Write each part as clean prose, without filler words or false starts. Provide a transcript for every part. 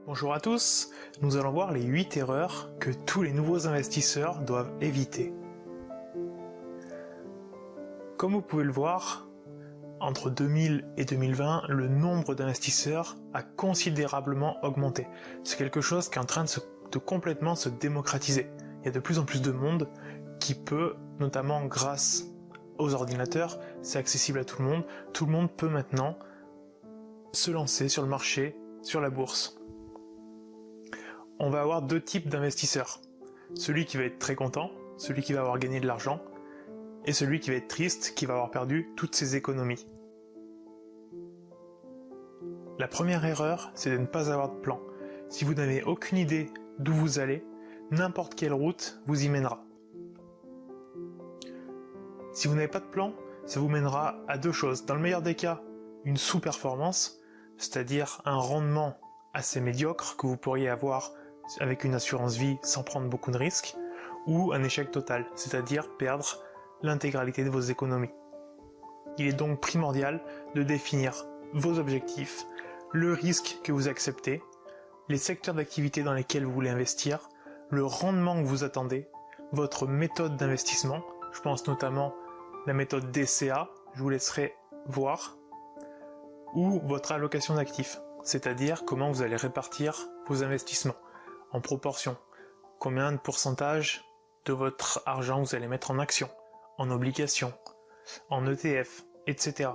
Bonjour à tous, nous allons voir les 8 erreurs que tous les nouveaux investisseurs doivent éviter. Comme vous pouvez le voir, entre 2000 et 2020, le nombre d'investisseurs a considérablement augmenté. C'est quelque chose qui est en train de complètement se démocratiser. Il y a de plus en plus de monde qui peut, notamment grâce aux ordinateurs, c'est accessible à tout le monde. Tout le monde peut maintenant se lancer sur le marché, sur la bourse. On va avoir deux types d'investisseurs. Celui qui va être très content, celui qui va avoir gagné de l'argent, et celui qui va être triste, qui va avoir perdu toutes ses économies. La première erreur, c'est de ne pas avoir de plan. Si vous n'avez aucune idée d'où vous allez, n'importe quelle route vous y mènera. Si vous n'avez pas de plan, ça vous mènera à deux choses. Dans le meilleur des cas, une sous-performance, c'est-à-dire un rendement assez médiocre que vous pourriez avoir avec une assurance vie sans prendre beaucoup de risques, ou un échec total, c'est-à-dire perdre l'intégralité de vos économies. Il est donc primordial de définir vos objectifs, le risque que vous acceptez, les secteurs d'activité dans lesquels vous voulez investir, le rendement que vous attendez, votre méthode d'investissement, je pense notamment la méthode DCA, je vous laisserai voir, ou votre allocation d'actifs, c'est-à-dire comment vous allez répartir vos investissements en proportion, combien de pourcentage de votre argent vous allez mettre en actions, en obligations, en ETF, etc.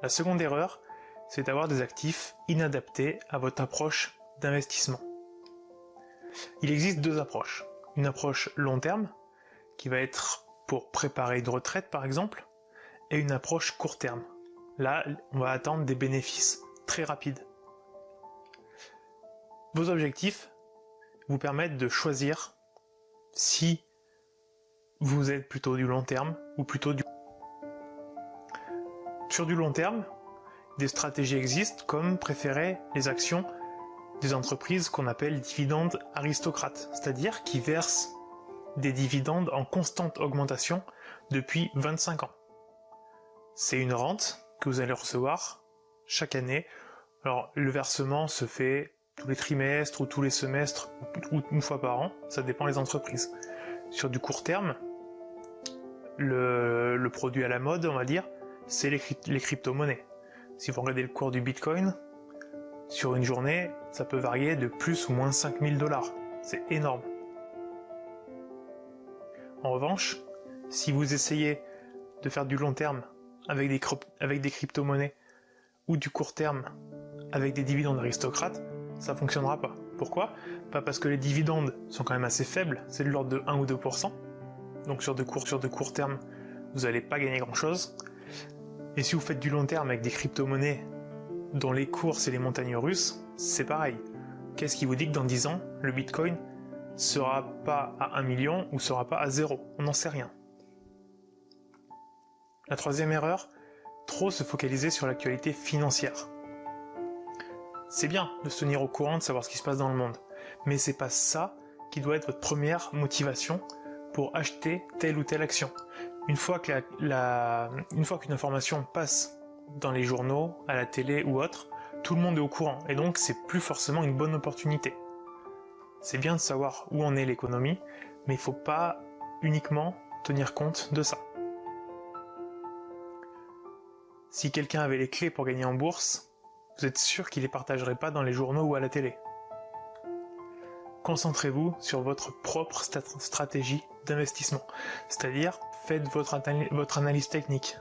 La seconde erreur, c'est d'avoir des actifs inadaptés à votre approche d'investissement. Il existe deux approches. Une approche long terme, qui va être pour préparer une retraite par exemple, et une approche court terme. Là, on va attendre des bénéfices très rapides. Vos objectifs vous permettent de choisir si vous êtes plutôt du long terme ou plutôt du... Sur du long terme, des stratégies existent comme préférer les actions des entreprises qu'on appelle dividendes aristocrates, c'est-à-dire qui versent des dividendes en constante augmentation depuis 25 ans. C'est une rente que vous allez recevoir chaque année. Alors le versement se fait tous les trimestres ou tous les semestres ou une fois par an, ça dépend des entreprises. Sur du court terme, le produit à la mode, on va dire, c'est les crypto-monnaies. Si vous regardez le cours du Bitcoin, sur une journée, ça peut varier de plus ou moins 5000 $. C'est énorme. En revanche, si vous essayez de faire du long terme avec des crypto-monnaies ou du court terme avec des dividendes aristocrates, ça fonctionnera pas. Pourquoi? Pas parce que les dividendes sont quand même assez faibles, c'est de l'ordre de 1 ou 2%. Donc sur de court terme, vous n'allez pas gagner grand chose. Et si vous faites du long terme avec des crypto-monnaies dont les cours c'est les montagnes russes, c'est pareil. Qu'est-ce qui vous dit que dans 10 ans, le Bitcoin sera pas à 1 million ou sera pas à 0? On n'en sait rien. La troisième erreur, trop se focaliser sur l'actualité financière. C'est bien de se tenir au courant, de savoir ce qui se passe dans le monde, mais c'est pas ça qui doit être votre première motivation pour acheter telle ou telle action. Une fois qu'une information passe dans les journaux, à la télé ou autre, tout le monde est au courant, et donc c'est plus forcément une bonne opportunité. C'est bien de savoir où en est l'économie, mais il faut pas uniquement tenir compte de ça. Si quelqu'un avait les clés pour gagner en bourse, vous êtes sûr qu'il les partagerait pas dans les journaux ou à la télé. Concentrez-vous sur votre propre stratégie d'investissement, c'est-à-dire faites votre analyse technique.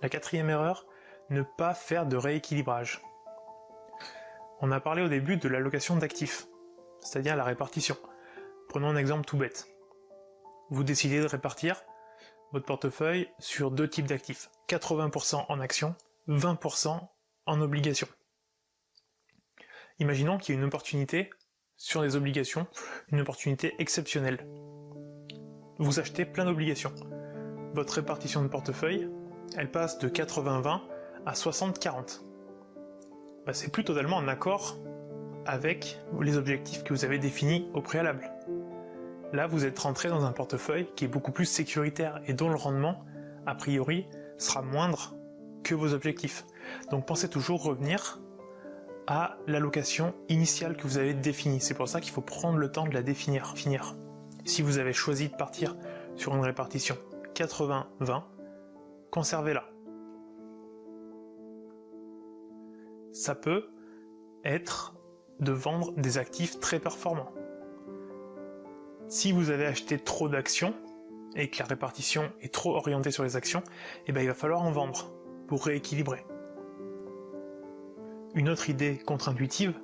La quatrième erreur, ne pas faire de rééquilibrage. On a parlé au début de l'allocation d'actifs, c'est-à-dire la répartition. Prenons un exemple tout bête. Vous décidez de répartir votre portefeuille sur deux types d'actifs, 80% en actions, 20% en obligations. Imaginons qu'il y ait une opportunité sur les obligations, une opportunité exceptionnelle. Vous achetez plein d'obligations. votre répartition de portefeuille, elle passe de 80-20 à 60-40. C'est plus totalement en accord avec les objectifs que vous avez définis au préalable. Là, vous êtes rentré dans un portefeuille qui est beaucoup plus sécuritaire et dont le rendement, a priori, sera moindre que vos objectifs. Donc pensez toujours revenir à l'allocation initiale que vous avez définie. C'est pour ça qu'il faut prendre le temps de la définir. Si vous avez choisi de partir sur une répartition 80-20, conservez-la. Ça peut être de vendre des actifs très performants. Si vous avez acheté trop d'actions et que la répartition est trop orientée sur les actions, il va falloir en vendre pour rééquilibrer. Une autre idée contre-intuitive,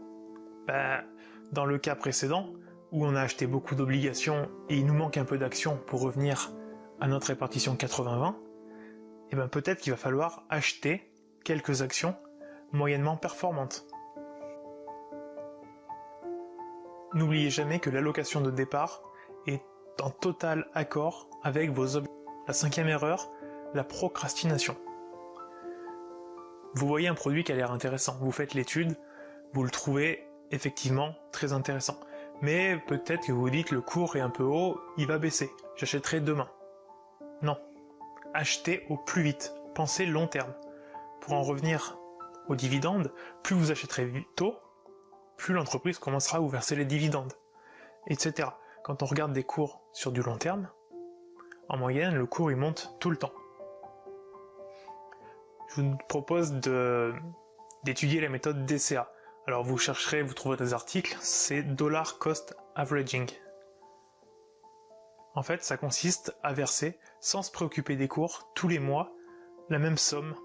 dans le cas précédent, où on a acheté beaucoup d'obligations et il nous manque un peu d'actions pour revenir à notre répartition 80-20, peut-être qu'il va falloir acheter quelques actions moyennement performantes. N'oubliez jamais que l'allocation de départ est en total accord avec vos objectifs. La 5e erreur, la procrastination. Vous voyez un produit qui a l'air intéressant, vous faites l'étude, vous le trouvez effectivement très intéressant. Mais peut-être que vous vous dites le cours est un peu haut, il va baisser, j'achèterai demain. Non, achetez au plus vite, pensez long terme. Pour en revenir aux dividendes, plus vous achèterez tôt, plus l'entreprise commencera à vous verser les dividendes, etc. Quand on regarde des cours sur du long terme, en moyenne, le cours il monte tout le temps. Je vous propose d'étudier la méthode DCA. Alors vous chercherez, vous trouverez des articles, c'est Dollar Cost Averaging. En fait, ça consiste à verser, sans se préoccuper des cours, tous les mois, la même somme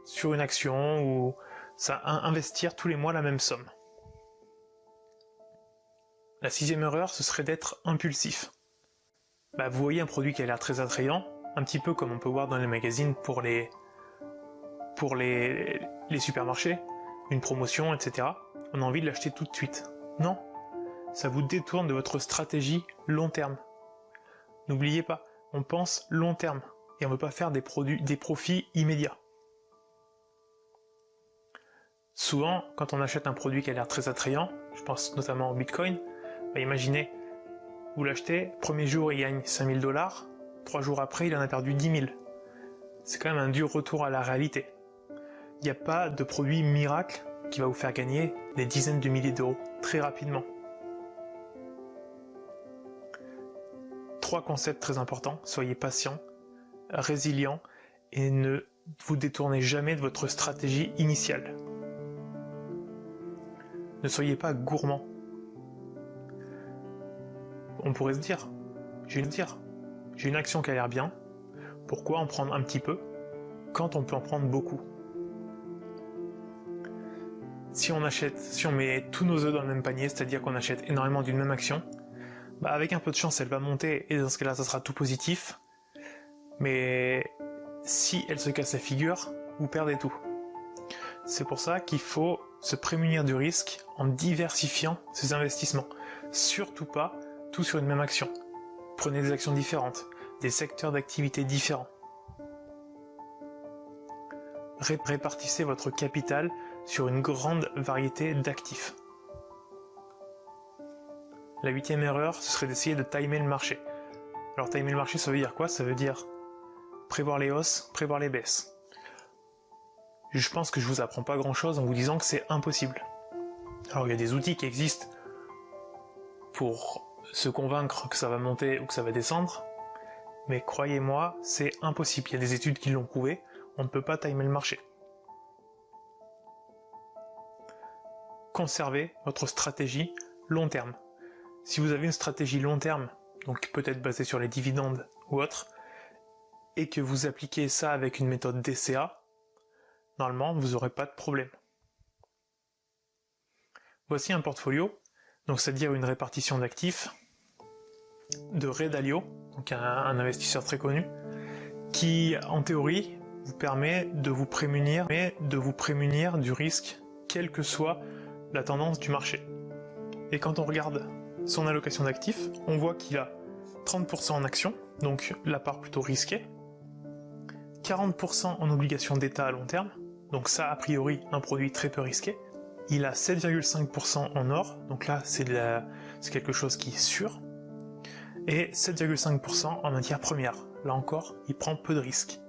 sur une action ou investir tous les mois la même somme. La 6e erreur, ce serait d'être impulsif. Vous voyez un produit qui a l'air très attrayant, un petit peu comme on peut voir dans les magazines pour les supermarchés, une promotion, etc. On a envie de l'acheter tout de suite. Non, ça vous détourne de votre stratégie long terme. N'oubliez pas, on pense long terme et on ne veut pas faire des profits immédiats. Souvent, quand on achète un produit qui a l'air très attrayant, je pense notamment au Bitcoin, imaginez, vous l'achetez, premier jour il gagne 5000 $, 3 jours après il en a perdu 10 000. C'est quand même un dur retour à la réalité. Il n'y a pas de produit miracle qui va vous faire gagner des dizaines de milliers d'euros très rapidement. 3 concepts très importants, soyez patient, résilient et ne vous détournez jamais de votre stratégie initiale. Ne soyez pas gourmand. On pourrait se dire, j'ai une action qui a l'air bien, pourquoi en prendre un petit peu quand on peut en prendre beaucoup? Si on met tous nos œufs dans le même panier, c'est-à-dire qu'on achète énormément d'une même action, avec un peu de chance elle va monter et dans ce cas-là ça sera tout positif, mais si elle se casse la figure, vous perdez tout. C'est pour ça qu'il faut se prémunir du risque en diversifiant ses investissements. Surtout pas tout sur une même action. Prenez des actions différentes, des secteurs d'activité différents. Répartissez votre capital sur une grande variété d'actifs. La 8e erreur, ce serait d'essayer de timer le marché. Alors timer le marché, ça veut dire quoi? Ça veut dire prévoir les hausses, prévoir les baisses. Je pense que je vous apprends pas grand-chose en vous disant que c'est impossible. Alors il y a des outils qui existent pour se convaincre que ça va monter ou que ça va descendre, mais croyez-moi, c'est impossible. Il y a des études qui l'ont prouvé, on ne peut pas timer le marché. Conservez votre stratégie long terme. Si vous avez une stratégie long terme, donc peut-être basée sur les dividendes ou autre, et que vous appliquez ça avec une méthode DCA, normalement vous n'aurez pas de problème. Voici un portfolio, donc c'est-à-dire une répartition d'actifs de Ray Dalio, donc un investisseur très connu, qui en théorie vous permet de vous prémunir du risque, quelle que soit la tendance du marché. Et quand on regarde son allocation d'actifs, on voit qu'il a 30% en actions, donc la part plutôt risquée, 40% en obligations d'État à long terme, donc ça a priori un produit très peu risqué. Il a 7,5% en or, donc là c'est quelque chose qui est sûr, et 7,5% en matières premières. Là encore, il prend peu de risques.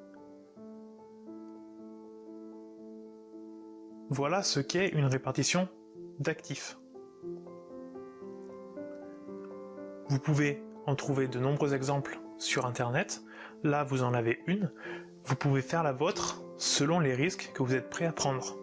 Voilà ce qu'est une répartition d'actifs. Vous pouvez en trouver de nombreux exemples sur internet, là vous en avez une, vous pouvez faire la vôtre selon les risques que vous êtes prêt à prendre.